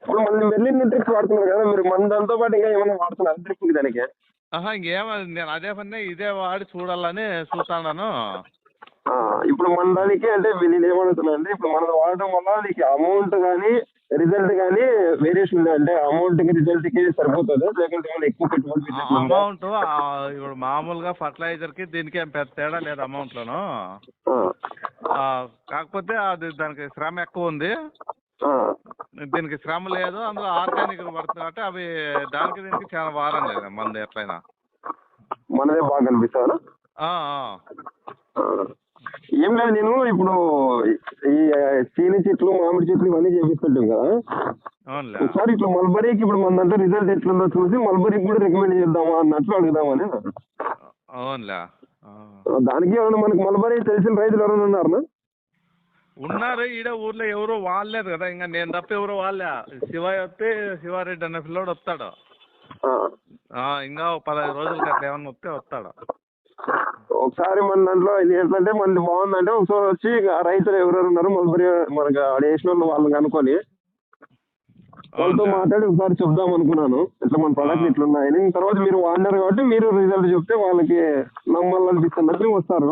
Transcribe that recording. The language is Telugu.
ఇప్పుడు మళ్ళీ మెర్లిన్ డ్రిప్ వాడుతున్నారు కదా మీరు, మన దాంతో పాటు ఇంకా ఏమైనా వాడుతున్నారు డ్రిప్ దానికి? ఇంకేమో నేను అదే పని ఇదే వాడి చూడాలని చూస్తాను. ఇప్పుడు మన దానికి అంటే నేను ఏమడుగుతున్నా అంటే, ఇప్పుడు మనం వాడడం వల్ల నీకు అమౌంట్ కానీ రిజల్ట్ కానీ వేరియేషన్ ఉంది అంటే, అమౌంట్ కి రిజల్ట్ కి సరిపోతుంది లేకుంటే ఏమైనా ఎక్కువ పెట్టుబడి అమౌంట్ ఇప్పుడు మామూలుగా ఫర్టిలైజర్ కి దీనికి ఏం పెద్ద తేడా లేదు అమౌంట్ లోను. కాకపోతే అది దానికి శ్రమ ఎక్కువ ఉంది, దీనికి శ్రమ లేదు. అందులో ఆర్గానిక్ పడుతుంది అంటే అవి దానికి దీనికి చాలా వారం లేదు మంది ఎట్లయినా మనదే బాగా కనిపిస్తాను. ఏం లేదు, నేను ఇప్పుడు ఈ చీని చెట్లు మామిడి చెట్లు ఇవన్నీ చేపిస్తుంటాం కదా, ఒకసారి ఇట్లా మల్బరీకి ఇప్పుడు మన దాంట్లో రిజల్ట్ ఎట్లుందో చూసి మల్బరీకి కూడా రికమెండ్ చేద్దామా అన్నట్లు అడుగుదామని. అవునులే, దానికి ఏమన్నా మనకు మల్బరీ తెలిసిన రైతులు ఎవరైనా ఉన్నారా? ఉన్నారు ఈడ ఊర్లో, ఎవరు వాళ్ళలేదు కదా, ఇంకా నేను తప్ప ఎవరు వాళ్ళే. శివయ్య వస్తే శివారెడ్డి అనే పిల్లోడు వస్తాడు, ఇంకా 15 రోజులకి అట్లా ఏమన్నా వస్తే వస్తాడు. ఒకసారి మన దాంట్లో ఇది ఏంటంటే మనది బాగుందంటే ఒకసారి వచ్చి రైతులు ఎవరెవరు ఉన్నారు మల్బరీ మనకు వేసిన వాళ్ళని కనుక్కొని వాళ్ళతో మాట్లాడి ఒకసారి చెప్దాం అనుకున్నాను, ఇట్లా మన ప్రొడక్ట్ ఇట్లున్నాయని. తర్వాత మీరు వాడినారు కాబట్టి మీరు రిజల్ట్ చెప్తే వాళ్ళకి నమ్మాలనిపిస్తున్నట్టు వస్తారు.